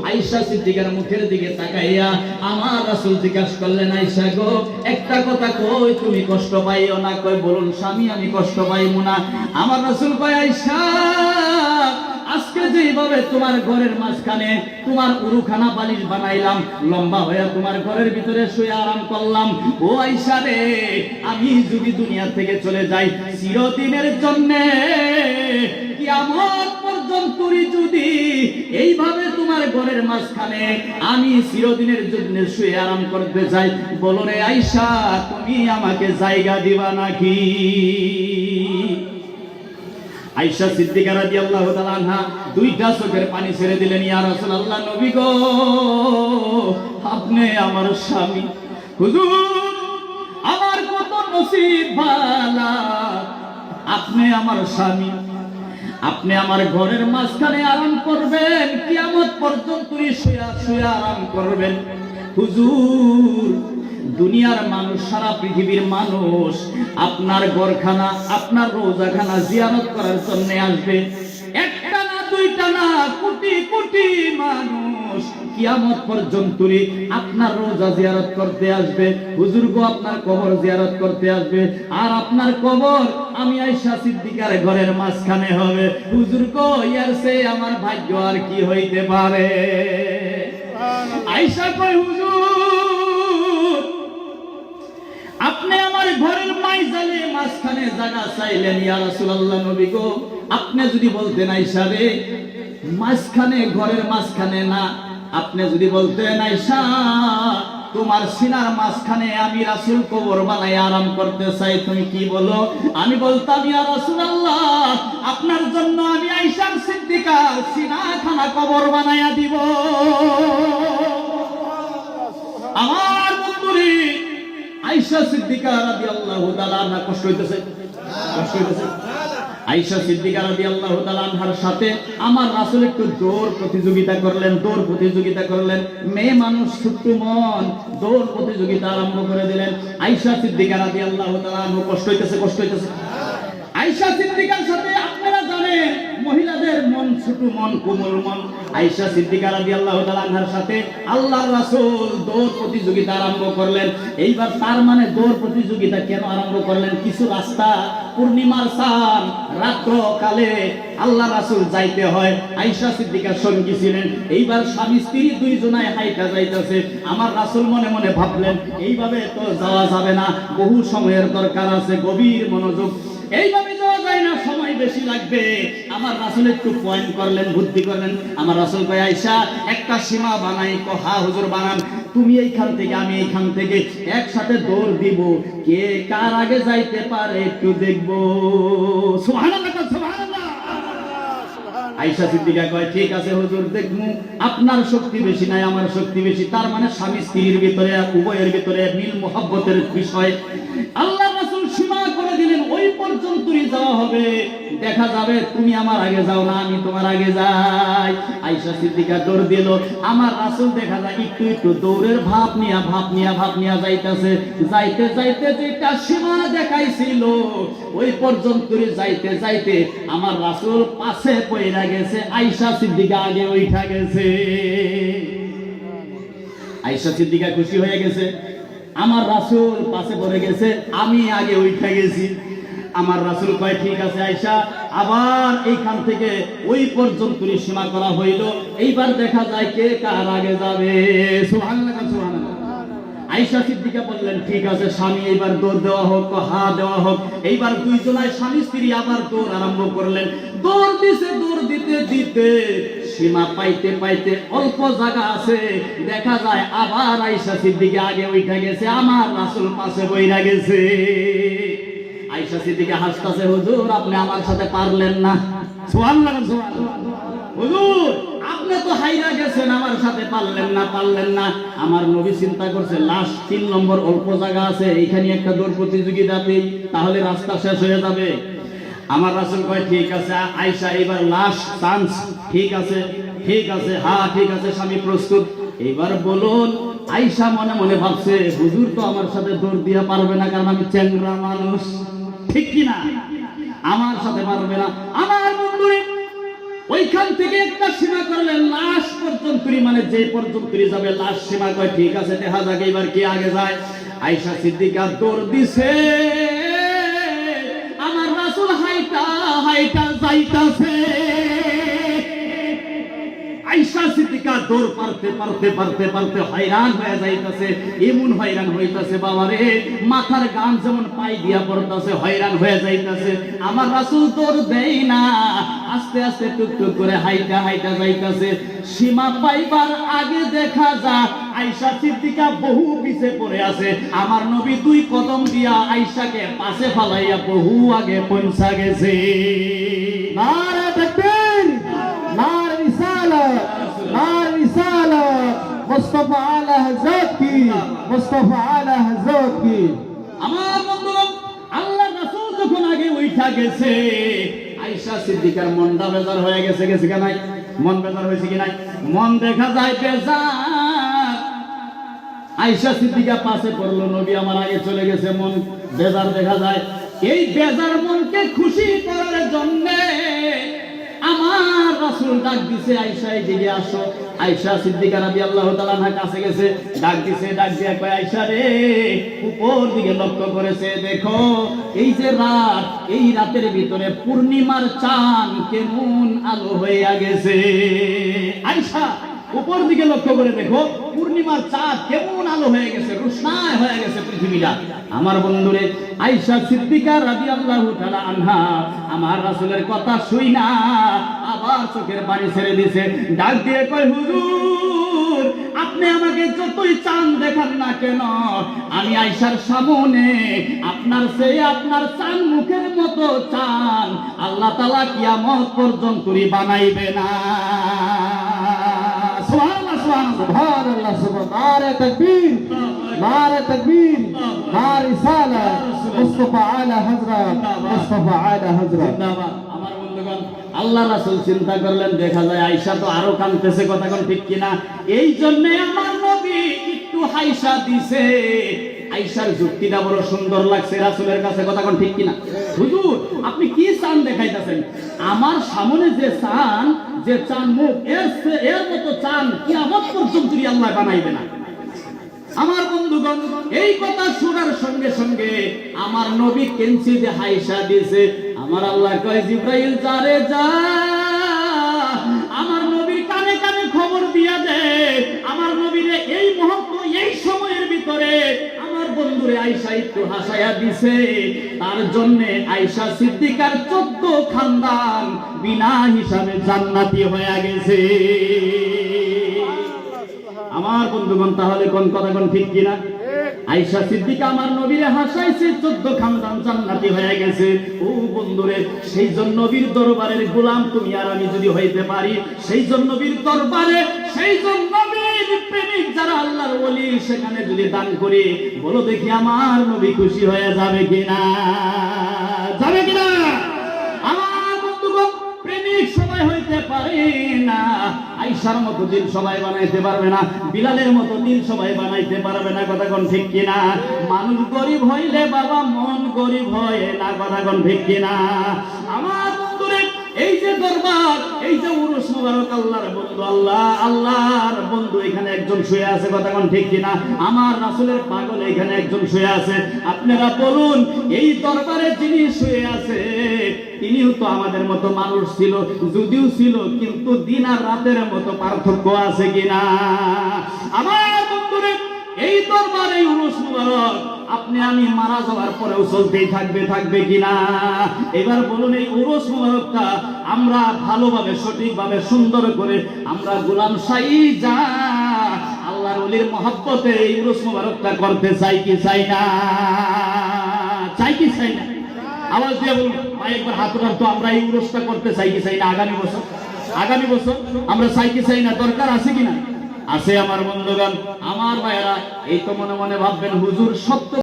আয়েশা সিদ্দিকার মুখের দিকে তাকাইয়া আমার রাসূল জিজ্ঞাসা করলেন, আয়েশা গো, একটা কথা কই, তুমি কষ্ট পাইও না? কই, বলুন স্বামী, আমি কষ্ট পাইব না। আমার রাসূল কয়, আয়েশা, আজকে যেভাবে তোমার ঘরের মাঝখানে তোমার উরুখানা বালিশ বানাইলাম, লম্বা হয়ে তোমার ঘরের ভিতরে শুয়ে আরাম করলাম, ও আয়েশা রে, আমি যদি দুনিয়া থেকে চলে যাই চিরদিনের জন্য, কিয়ামত পর্যন্ত যদি এইভাবে তোমার ঘরের মাঝখানে আমি চিরদিনের জন্য শুয়ে আরাম করতে চাই, বলো রে আয়েশা, তুমি আমাকে জায়গা দিবা নাকি? আয়েশা সিদ্দিকা রাদিয়াল্লাহু তাআলা আনহা দুইটা চোখের পানি ছেড়ে দিলেন, ইয়া রাসূলুল্লাহ, নবী গো, আপনি আমার স্বামী, হুজুর আমার কত নসিব ভালো, আপনি আমার স্বামী, আপনি আমার ঘরের মাঝখানে আরাম করবেন, কিয়ামত পর্যন্ত শুয়ে আরাম করবেন। হুজুর, দুনিয়ার মানুষ, সারা পৃথিবীর মানুষ আপনার ঘরখানা, আপনার রোজাখানা জিয়ারত করার জন্য আসবে, একটা না দুইটা না, কোটি কোটি মানুষ কিয়ামত পর্যন্ত আপনার রোজা জিয়ারত করতে আসবে। হুজুর গো, আপনার কবর জিয়ারত করতে আসবে, আর আপনার কবর আমি আয়েশা সিদ্দিকার ঘরের মাঝখানে হবে। হুজুর গো, ইয়ার সে আমার ভাগ্য আর কি হইতে পারে? আয়েশা কয়, হুজুর, আপনি আমার ঘরের মাইজালে মাঝখানে জায়গা চাইলেন, ইয়া রাসূলুল্লাহ, নবী গো, আপনি যদি বলতেন আয়েশা রে, মাঝখানে, ঘরের মাঝখানে না, আপনি যদি বলতেন আয়েশা, তোমার সিনার মাঝখানে আমি রাসূল কবর বানাই আরাম করতে চাই, তুমি কি বলো? আমি বলতাম, ইয়া রাসূলুল্লাহ, আপনার জন্য আমি আয়েশা সিদ্দিকা সিনাখানা কবর বানাইয়া দিব। আমার বন্ধুরে, আয়েশা সিদ্দিকা রাদিয়াল্লাহু তাআলা আনহা কষ্ট হইতেছে, কষ্ট হইতেছে। আয়েশা সিদ্দিকা রাদিয়াল্লাহু তাআলা আনহার সাথে আমার রাসূল একটু দৌড় প্রতিযোগিতা করলেন, দৌড় প্রতিযোগিতা করলেন। মেয়ে মানুষ, ছোট্ট মন, দৌড় প্রতিযোগিতা আরম্ভ করে দিলেন। আয়েশা সিদ্দিকা রাদিয়াল্লাহু তাআলা আনহা কষ্ট হইতেছে, কষ্ট হইতেছে। আয়েশা সিদ্দিকার সাথে আপনারা জানেন, মহিলাদের মন ছোট, মন কোমল মন। আয়েশা সিদ্দিকা রাদিয়াল্লাহু তাআলা আনহার সাথে আল্লাহর রাসূল দৌড় প্রতিযোগিতা আরম্ভ করলেন। এইবার তার মানে দৌড় প্রতিযোগিতা কেন আরম্ভ করলেন? কিছু রাস্তা পূর্ণিমার চাঁদ রাত্র কালে আল্লাহ রাসূল যাইতে হয়, আয়েশা সিদ্দিকার সঙ্গী ছিলেন। এইবার স্বামী স্ত্রী দুইজনাই হাইটা যাইতেছে। আমার রাসূল মনে মনে ভাবলেন, এইভাবে তো যাওয়া যাবে না, বহু সময়ের দরকার আছে, গভীর মনোযোগ, এইভাবে যাওয়া যায় না, সময় বেশি লাগবে। আমার রাসূল একটু পয়েন্ট করলেন, বুদ্ধি করলেন। আমার রাসূল কয়, আয়েশা, একটা সীমা বানাই। হা হুজুর, বানান। তুমি এইখান থেকে, আমি এইখান থেকে, একসাথে দৌড় দিব, কে কার আগে যাইতে পারে একটু দেখবো। সুবহানাল্লাহ, সুবহানাল্লাহ। আয়েশা সিদ্দিকা কয়, ঠিক আছে হুজুর, দেখমু, আপনার শক্তি বেশি নাই, আমার শক্তি বেশি। তার মানে স্বামী স্ত্রীর ভিতরে, উভয়ের ভিতরে মিল মুহাব্বতের বিষয়। আল্লাহ রাসূল সীমা করে দিলেন, ওই পর্যন্তই যাওয়া হবে, দেখা যাবে তুমি আমার আগে যাও না, আমি তোমার আগে যাই। আয়েশা সিদ্দিকা দৌড় দিল। আমার রাসূল দেখা যায় একটু একটু দৌড়ের ভাব নিয়া যাইতেছে। যাইতে যাইতে যেটা সীমা দেখাইছিল, ওই পর্যন্তই যাইতে যাইতে আমার রাসূল পাশে পইরা গেছে, আয়েশা সিদ্দিকা আগে উঠা গেছে। আয়েশা সিদ্দিকা খুশি হয়ে গেছে, আমার রাসূল পাশে পড়ে গেছে, আমি আগে উঠা গেছি। আমার রাসূল কয়, ঠিক আছে আয়েশা, আবার এইখান থেকে ওই পর্যন্তই সীমা করা হইল, এইবার দেখা যায় কে কার আগে যাবে। সুবহানাল্লাহ, সুবহানাল্লাহ। আয়েশা সিদ্দিকা বললেন, ঠিক আছে স্বামী, এইবার দৌড় দেওয়া হোক, হা দেওয়া হোক। এইবার দুইজনাই স্বামী স্ত্রী আবার দৌড় আরম্ভ করলেন। দৌড় দিতে দিতে সীমা পাইতে পাইতে অল্প জায়গা আছে, দেখা যায় আবার আয়েশা সিদ্দিকা আগে উঠা গেছে, আমার রাসূল পাশে বইরা গেছে। আয়েশা সিদ্দিকা হাসতাছে, হুজুর, আপনি আমার সাথে পারলেন না। সুবহানাল্লাহ, সুবহানাল্লাহ। হুজুর, আপনি তো হাইরা গেছেন, আমার সাথে পারলেন না। আমার নবী চিন্তা করছে, লাস্ট 3 নম্বর অল্প জায়গা আছে, এইখানে একটা দৌড় প্রতিযোগিতা দেই, তাহলে রাস্তা শেষ হয়ে যাবে। আমার রাসূল কয়, ঠিক আছে আয়েশা, এবার লাস্ট চান্স। ঠিক আছে, হ্যাঁ ঠিক আছে স্বামী, প্রস্তুত। এবার বলুন। আয়েশা মনে মনে ভাবছে, হুজুর তো আমার সাথে দৌড় দিয়া পারবে না, কারণ আমি চ্যাংড়া মানুষ, ঠিক কিনা? আমার সাথে পারবে না। আমার বন্ধুরে ওইখান থেকে একটা সীমা করলেন, লাস্ট পর্যন্ত মানে যে পর্যন্ত যাবে লাশ সীমা কয় ঠিক আছে দেখা যাক এবার কি আগে যায়। আয়েশা সিদ্দিকা দৌড় দিছে, আমার রাসূল হাইটা হাইটা যাইতাছে। আয়েশা সিদ্দিকা দৌড় পারতে পারতে পারতে পারতে হয়রান হয়ে যাইতাছে, এমন হয়রান হইতাছে বাবারে, মাথার গান যেমন পাই দিয়া পড়তাছে, হয়রান হয়ে যাইতাছে। আমার রাসূল দৌড় দেই না, আস্তে আস্তে টুকটুক করে হাইটা হাইটা যাইতাছে। সীমা পাইবার আগে দেখা যায় আয়েশা সিদ্দিকা বহু পিছে পড়ে আছে। আমার নবী দুই কদম দিয়া আয়েশাকে পাশে ফালাইয়া বহু আগে পৌঁছা গেছে। নারে তাকবীর, নারে রিসালাত, নারে রিসালাত, মুস্তাফা আলা হযরত কি, মুস্তাফা আলা হযরত কি। আমার বন্ধু, আল্লাহ রাসূল যখন আগে উঠা গেছে, আয়েশা সিদ্দিকার মনটা বেজার হয়ে গেছে। গেছে কি নাই? মন বেজার হয়েছে কি নাই? মন দেখা যায় বেজার। আয়েশা সিদ্দিকা পাশে পড়লো, নবী আমার আগে চলে গেছে, মন বেজার দেখা যায়। এই বেজার মনকে খুশি করার জন্য আমার রাসূল ডাক দিছে, আয়েশা এদিকে আসো। আয়েশা সিদ্দিকা রাদিয়াল্লাহু তাআলা আনহা কাছে গেছে, ডাক দিছে, ডাক দিয়া কয় আয়েশা রে, উপর দিকে লক্ষ্য করেছে, দেখো এই যে রাত, এই রাতের ভিতরে পূর্ণিমার চাঁদ কেমন আলো হয়ে গেছে। আয়েশা উপর দিকে লক্ষ্য করে দেখো, পূর্ণিমার চাঁদ কেমন আলো হয়ে গেছে, রোশনায় হয়ে গেছে পৃথিবীটা। আমার বন্ধুরে, আয়েশা সিদ্দিকা রাদিয়াল্লাহু তাআলা আনহা আমার রাসূলের কথা শুই না আবার চোখের পানি ছেড়ে দিছে, ডাক দিয়ে কয় হুজুর, আপনি আমাকে যতই চাঁদ দেখান না কেন, আমি আয়েশার সামনে আপনার চেয়ে আপনার চাঁদ মুখের মতো চাঁদ আল্লাহ তাআলা কিয়ামত পর্যন্ত বানাইবে না। সুবহানাল্লাহ, সুবহানাল্লাহ, নারে তাকবীর, নারে তাকবীর, নারে রিসালাত, মুস্তাফা আলা হযরত, মুস্তাফা আলা হযরত। আমার বন্ধুগণ, আল্লাহ রাসূল চিন্তা করলেন, দেখা যায় আয়েশা তো আরো কাঁদতেছে, কথা কোন ঠিক কিনা? এই জন্য আমার নবী একটু হাইসা দিছে। আয়েশার যুক্তিটা বড় সুন্দর লাগছে রাসূলের কাছে, কথা কোন ঠিক কিনা? হুজুর, আপনি কি চাঁদ দেখাইতেছেন? আমার সামনে যে চাঁদ, যে চাঁদ মুখ, এর মতো চাঁদ কিয়ামত পর্যন্ত আল্লাহ বানাইবে না। আমার বন্ধুগণ, এই কথা শোনার সঙ্গে সঙ্গে আমার নবী কেঞ্চি যে হাইসা দিয়েছে। আমার আল্লাহ কয়, জিব্রাইল যারে যা, আমার নবীর কানে কানে খবর দিয়া দে, আমার নবীরে এই মুহূর্ত এই সময়ের ভিতরে আমার বন্ধুরে আয়েশা একটু হাসায়া দিছে, তার জন্য আয়েশা সিদ্দিকার 14 খানদান বিনা হিসাবে জান্নাতি হয়ে গেছে। আমার বন্ধুগণ, তাহলে কোন কথা কোন ঠিক কিনা? আয়েশা সিদ্দিকা আমার নবীরে হাসাইছে, 14 খানদান জান্নাতি হয়ে গেছে। ও বন্ধুরে, সেই জন্য নবীর দরবারের গোলাম তুমি আর আমি যদি হইতে পারি, সেই জন্য নবীর দরবারে, সেই জন্য নবীর প্রেমিক যারা আল্লাহর ওলি, সেখানে যদি দান করি, বলো দেখি আমার নবী খুশি হয়ে যাবে কিনা? যাবে কিনা? আমার বন্ধুগণ, প্রেমিক সবাই হইতে পারে না, আয়েশার মতো দিল সবাই বানাইতে পারবে না, বিলালের মতো দিল সবাই বানাইতে পারবে না, কথা কোন ঠিক কিনা? মানুষ গরিব হইলে বাবা মন গরিব হয় না, কথা কোন ঠিক কিনা? আমার বন্ধুরে, এই যে দরবার, এই যে উরুস মুবারক, আল্লাহর বন্ধু, আল্লাহর বন্ধু এখানে একজন শুয়ে আছে, কথা কোন ঠিক কিনা? আমার রাসূলের পাগল এখানে একজন শুয়ে আছে। আপনারা বলুন, এই দরবারে যিনি শুয়ে আছে তিনিও তো আমাদের মতো মানুষ ছিল, যদিও ছিল, কিন্তু দিন আর রাতের মতো পার্থক্য আছে কিনা? আমার বন্ধুরে, এই দরবারে উরুস মুবারক আপনি আমি মারা যাওয়ার পরেও চলতেই থাকবে কিনা? এবার বলুন, এই উরুস মুবারকটা আমরা ভালোভাবে, সঠিকভাবে, সুন্দর করে আমরা গোলাম সাইজা আল্লাহর ওলির মহব্বতে এই উরুস মুবারকটা করতে চাই কি চাই না? চাই কি চাই না? আওয়াজ দিয়ে বলুন, একবার হাত উঠান তো, আমরা এই উরুসটা করতে চাই কি চাই না? আগামী বছর আমরা চাই কি চাই না? দরকার আছে কিনা? আছে। আমার বন্ধুগণ, আমার ভাইয়েরা, এই তো মনে মনে ভাববেন হুজুর সত্য